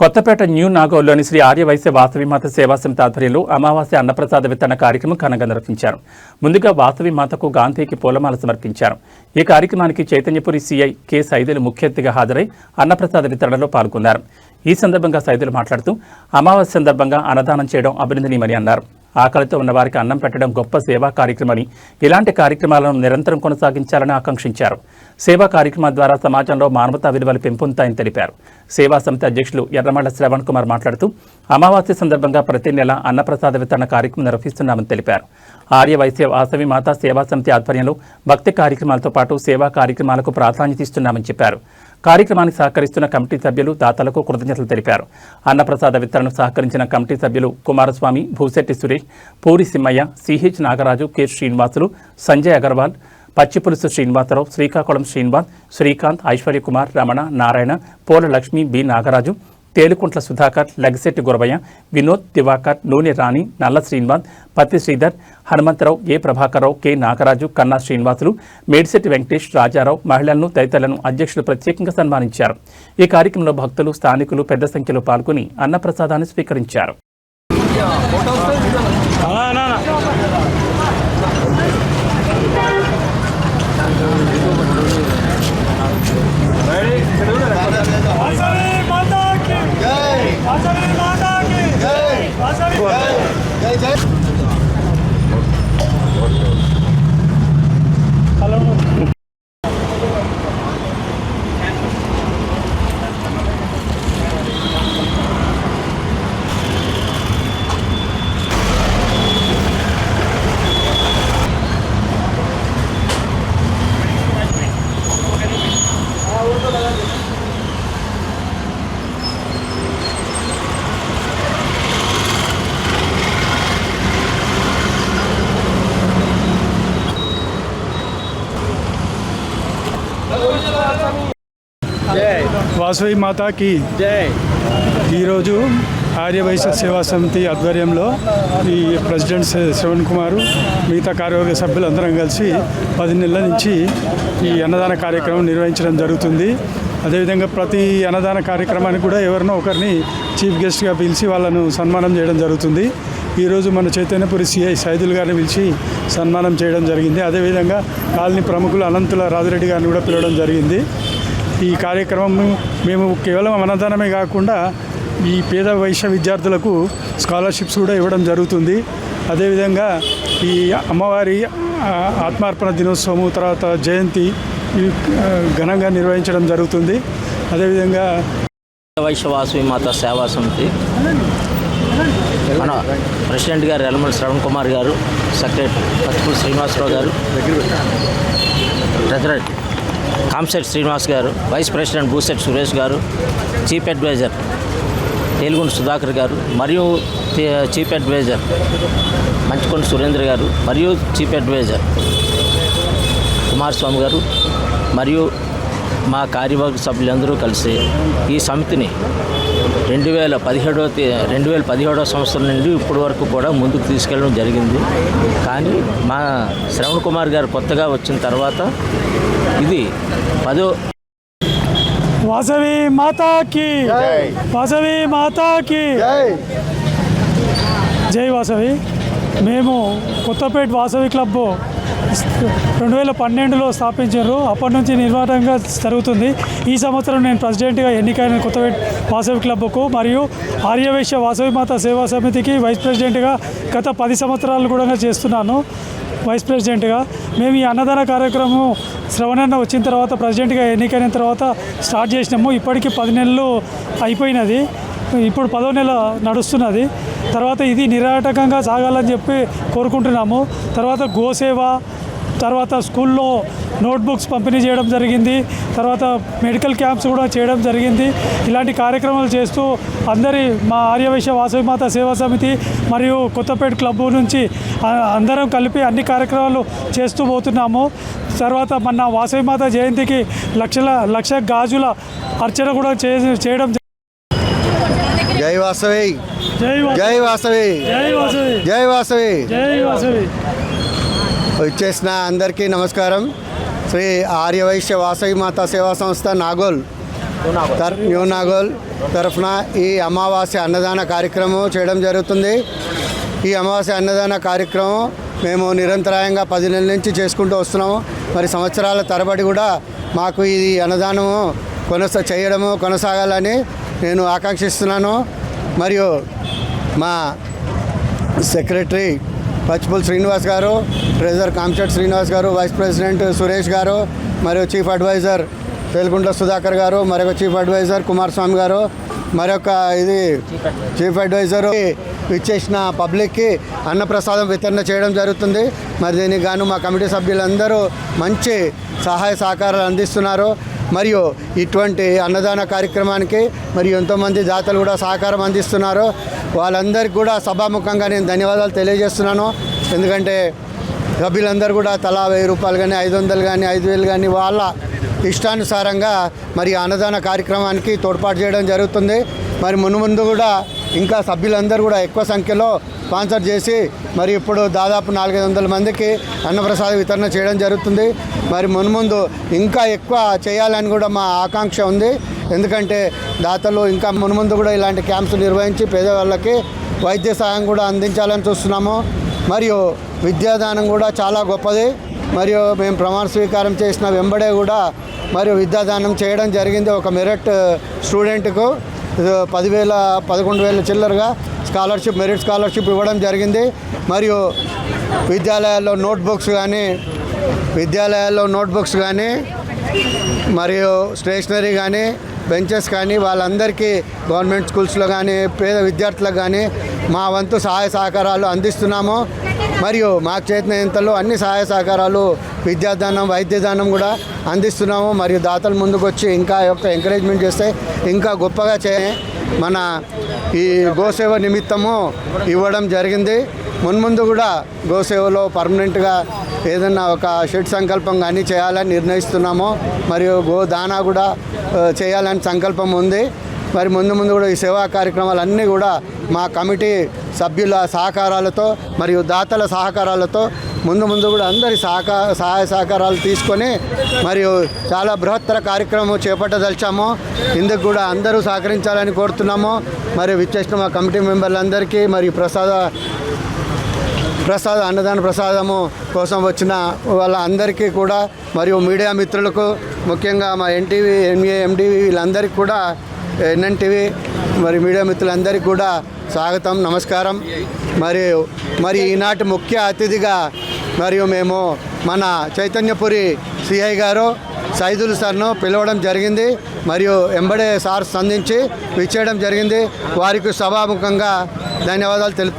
Kothapeta new నాగోల్లోని Shri Aryavysya Vasavi Mata సేవా సమితి ఆధ్వర్యంలో అమావాస్య అన్నప్రసాద వితరణ కార్యక్రమం ఘనంగా నిర్వహించారు. ముందుగా వాసవిమాతకు గాంధీకి పూలమాల సమర్పించారు. ఈ కార్యక్రమానికి చైతన్యపురి సీఐ కె సైదులు ముఖ్య అతిథిగా హాజరై అన్నప్రసాద వితరణలో పాల్గొన్నారు. ఈ సందర్భంగా సైదులు మాట్లాడుతూ అమావాస్య సందర్భంగా అన్నదానం చేయడం అభినందనీయమని అన్నారు. ఆకలితో ఉన్న వారికి అన్నం పెట్టడం గొప్ప సేవా కార్యక్రమని, ఇలాంటి కార్యక్రమాలను నిరంతరం కొనసాగించాలని ఆకాంక్షించారు. సేవా కార్యక్రమాల ద్వారా సమాజంలో మానవతా విలువలు పెంపొందుతాయని తెలిపారు. సేవా సమితి అధ్యక్షులు ఎర్రమళ్ల శ్రవణ్ కుమార్ మాట్లాడుతూ అమావాస్య సందర్భంగా ప్రతి నెల అన్నప్రసాద వితరణ కార్యక్రమం నిర్వహిస్తున్నామని తెలిపారు. ఆర్యవైశ్య వాసవిమాత సేవా సమితి ఆధ్వర్యంలో భక్తి కార్యక్రమాలతో పాటు సేవా కార్యక్రమాలకు ప్రాధాన్యత ఇస్తున్నామని చెప్పారు. కార్యక్రమానికి సహకరిస్తున్న కమిటీ సభ్యులు, దాతలకు కృతజ్ఞతలు తెలిపారు. అన్నప్రసాద వితరణకు సహకరించిన కమిటీ సభ్యులు కుమారస్వామి, భూశెట్టి సురేష్, పూరి సిమ్మయ్య, సిహెచ్ నాగరాజు, కె శ్రీనివాసులు, సంజయ్ అగర్వాల్, పచ్చిపులుసు శ్రీనివాసరావు, శ్రీకాకుళం శ్రీనివాస్, శ్రీకాంత్, ఐశ్వర్యకుమార్, రమణ, నారాయణ, పోల లక్ష్మి, బి నాగరాజు, తేలుకుంట్ల సుధాకర్, లగిశెట్టి గురవయ్య, వినోద్, దివాకర్, నూనె రాణి, నల్ల శ్రీనివాస్, పత్తి శ్రీధర్, హనుమంతరావు, ఏ ప్రభాకర్రావు, కె నాగరాజు, కన్నా శ్రీనివాసులు, మేడిశెట్టి వెంకటేష్, రాజారావు, మహిళలను తదితరులను అధ్యక్షులు ప్రత్యేకంగా సన్మానించారు. ఈ కార్యక్రమంలో భక్తులు, స్థానికులు పెద్ద సంఖ్యలో పాల్గొని అన్నప్రసాదాన్ని స్వీకరించారు. వాసవి మాతాకి జై. ఈరోజు ఆర్యవైశ్య సేవా సమితి ఆధ్వర్యంలో ఈ ప్రెసిడెంట్ శ్రవణ్ కుమార్, మిగతా కార్యవర్గ సభ్యులందరం కలిసి 10 నెలల నుంచి ఈ అన్నదాన కార్యక్రమం నిర్వహించడం జరుగుతుంది. అదేవిధంగా ప్రతి అన్నదాన కార్యక్రమానికి కూడా ఎవరినో ఒకరిని చీఫ్ గెస్ట్గా పిలిచి వాళ్ళను సన్మానం చేయడం జరుగుతుంది. ఈరోజు మన చైతన్యపురి సిఐ సైదులు గారిని పిలిచి సన్మానం చేయడం జరిగింది. అదేవిధంగా కాలనీ ప్రముఖులు అనంతుల రాజిరెడ్డి గారిని కూడా పిలవడం జరిగింది. ఈ కార్యక్రమం మేము కేవలం అన్నదానమే కాకుండా ఈ పేద వైశ్య విద్యార్థులకు స్కాలర్షిప్స్ కూడా ఇవ్వడం జరుగుతుంది. అదేవిధంగా ఈ అమ్మవారి ఆత్మార్పణ దినోత్సవము, తర్వాత జయంతి ఘనంగా నిర్వహించడం జరుగుతుంది. అదేవిధంగా వైశ్య వాసవి మాత సేవా సమితి మన ప్రెసిడెంట్ గారు ఎర్రమళ్ల శ్రవణ్ కుమార్ గారు, సెక్రటరీ పచ్చిపుల్లి శ్రీనివాసరావు గారు, ట్రెజరర్ కాంశెట్టి శ్రీనివాస్ గారు, వైస్ ప్రెసిడెంట్ భూశెట్టి సురేష్ గారు, చీఫ్ అడ్వైజర్ తేలుగుంట సుధాకర్ గారు, మరియు చీఫ్ అడ్వైజర్ మంచుకొండ సురేంద్ర గారు, మరియు చీఫ్ అడ్వైజర్ కుమారస్వామి గారు, మరియు మా కార్యవర్గ సభ్యులందరూ కలిసి ఈ సమితిని 2017 సంవత్సరం నుండి ఇప్పటి వరకు కూడా ముందుకు తీసుకెళ్ళడం జరిగింది. కానీ మా శ్రవణ్ కుమార్ గారు కొత్తగా వచ్చిన తర్వాత ఇది 10వ వాసవి మాతాకి వాసవి మాతాకి జై వాసవి. మేము కొత్తపేట వాసవి క్లబ్ 2012లో స్థాపించారు. అప్పటి నుంచి నిర్మాణంగా జరుగుతుంది. ఈ సంవత్సరం నేను ప్రెసిడెంట్గా ఎన్నికైన కొత్తపేట వాసవి క్లబ్కు మరియు ఆర్యవైశ్య వాసవి మాత సేవా సమితికి వైస్ ప్రెసిడెంట్గా గత 10 సంవత్సరాలు కూడా చేస్తున్నాను. వైస్ ప్రెసిడెంట్గా మేము ఈ అన్నదాన కార్యక్రమం శ్రవణన్న వచ్చిన తర్వాత ప్రెసిడెంట్గా ఎన్నికైన తర్వాత స్టార్ట్ చేసినాము. ఇప్పటికీ 10 నెలలు అయిపోయినది. ఇప్పుడు 10వ నెల నడుస్తున్నది. తర్వాత ఇది నిరాటకంగా సాగాలని చెప్పి కోరుకుంటున్నాము. తర్వాత గోసేవ, తర్వాత స్కూల్లో నోట్బుక్స్ పంపిణీ చేయడం జరిగింది. తర్వాత మెడికల్ క్యాంప్స్ కూడా చేయడం జరిగింది. ఇలాంటి కార్యక్రమాలు చేస్తూ అందరి మా ఆర్యవైశ్య వాసవి మాత సేవా సమితి మరియు కొత్తపేట క్లబ్ నుంచి అందరం కలిపి అన్ని కార్యక్రమాలు చేస్తూ పోతున్నాము. తర్వాత మన వాసవి మాత జయంతికి లక్ష గాజుల అర్చన కూడా చేయడం. జై వాసవి, జై జై వాసవి, జై వాసవి, జై వాసవి, జై వాసవి. వచ్చేసిన అందరికీ నమస్కారం. శ్రీ ఆర్యవైశ్య వాసవి మాతా సేవా సంస్థ నాగోల్ న్యూ నాగోల్ తరఫున ఈ అమావాస్య అన్నదాన కార్యక్రమం చేయడం జరుగుతుంది. ఈ అమావాస్య అన్నదాన కార్యక్రమం మేము నిరంతరాయంగా 10 నెలల నుంచి చేసుకుంటూ వస్తున్నాము. మరి సంవత్సరాల తరబడి కూడా మాకు ఈ అన్నదానము చేయడము కొనసాగాలని నేను ఆకాంక్షిస్తున్నాను. మరియు మా సెక్రటరీ పచ్చిపుల్ శ్రీనివాస్ గారు, ట్రెజరర్ కాంశెట్టి శ్రీనివాస్ గారు, వైస్ ప్రెసిడెంట్ సురేష్ గారు, మరియు చీఫ్ అడ్వైజర్ తేలుగుంట్ల సుధాకర్ గారు, మరొక చీఫ్ అడ్వైజర్ కుమారస్వామి గారు, మరొక చీఫ్ అడ్వైజర్ ఇచ్చేసిన పబ్లిక్కి అన్నప్రసాదం వితరణ చేయడం జరుగుతుంది. మరి దీనికి గాను మా కమిటీ సభ్యులందరూ మంచి సహాయ సహకారాలు అందిస్తున్నారు. మరియు ఇటువంటి అన్నదాన కార్యక్రమానికి మరియు ఎంతోమంది దాతలు కూడా సహకారం అందిస్తున్నారు. వాళ్ళందరికీ కూడా సభాముఖంగా నేను ధన్యవాదాలు తెలియజేస్తున్నాను. ఎందుకంటే సభ్యులందరూ కూడా తలా 1000 రూపాయలు కానీ 500 కానీ 5000 కానీ వాళ్ళ ఇష్టానుసారంగా మరి అన్నదాన కార్యక్రమానికి తోడ్పాటు చేయడం జరుగుతుంది. మరి మున్ముందు కూడా ఇంకా సభ్యులందరూ కూడా ఎక్కువ సంఖ్యలో స్పాన్సర్ చేసి మరి ఇప్పుడు దాదాపు 400 మందికి అన్నప్రసాద వితరణ చేయడం జరుగుతుంది. మరి మున్ముందు ఇంకా ఎక్కువ చేయాలని కూడా మా ఆకాంక్ష ఉంది. ఎందుకంటే దాతలు ఇంకా మున్ముందు కూడా ఇలాంటి క్యాంప్స్ నిర్వహించి పేదవాళ్ళకి వైద్య సహాయం కూడా అందించాలని చూస్తున్నాము. మరియు విద్యాదానం కూడా చాలా గొప్పది. మరియు మేము ప్రమాణ స్వీకారం చేసిన వెంబడే కూడా మరియు విద్యాదానం చేయడం జరిగింది. ఒక మెరిట్ స్టూడెంట్కు 11,000 చిల్లరగా స్కాలర్షిప్, మెరిట్ స్కాలర్షిప్ ఇవ్వడం జరిగింది. మరియు విద్యాలయాల్లో నోట్బుక్స్ కానీ మరియు స్టేషనరీ కానీ బెంచెస్ కానీ వాళ్ళందరికీ గవర్నమెంట్ స్కూల్స్లో కానీ పేద విద్యార్థులకు కానీ మా వంతు సహాయ సహకారాలు అందిస్తున్నాము. మరియు మాకు చేతనైనంతలో అన్ని సహాయ సహకారాలు విద్యాదానం, వైద్యదానం కూడా అందిస్తున్నాము. మరియు దాతలు ముందుకు వచ్చి ఇంకా ఎంకరేజ్మెంట్ చేస్తే ఇంకా గొప్పగా మన ఈ గోసేవ నిమిత్తము ఇవ్వడం జరిగింది. మున్ముందు కూడా గోసేవలో పర్మనెంట్గా ఏదన్నా ఒక షెడ్ సంకల్పం కానీ చేయాలని నిర్ణయిస్తున్నాము. మరియు గోదానా కూడా చేయాలని సంకల్పం ఉంది. మరి ముందు కూడా ఈ సేవా కార్యక్రమాలన్నీ కూడా మా కమిటీ సభ్యుల సహకారాలతో మరియు దాతల సహకారాలతో ముందు కూడా అందరి సహాయ సహకారాలు తీసుకొని మరియు చాలా బృహత్తర కార్యక్రమం చేపట్టదలిచాము. ఇందుకు కూడా అందరూ సహకరించాలని కోరుతున్నాము. మరి విచ్చేసిన మా కమిటీ మెంబర్లందరికీ మరియు అన్నదాన ప్రసాదము కోసం వచ్చిన వాళ్ళందరికీ కూడా మరియు మీడియా మిత్రులకు ముఖ్యంగా మా ఎన్టీవీ, ఎండివి వీళ్ళందరికీ కూడా ఎన్ఎన్టీవీ మరి మీడియా మిత్రులందరికీ కూడా స్వాగతం, నమస్కారం. మరి ఈనాటి ముఖ్య అతిథిగా మరియు మేము మన చైతన్యపురి సిఐ గారు సైదుల్ సార్ను పిలవడం జరిగింది. మరియు ఎంబడే సార్ స్పందించి విచ్చేయడం జరిగింది. వారికి సభాముఖంగా ధన్యవాదాలు తెలుపు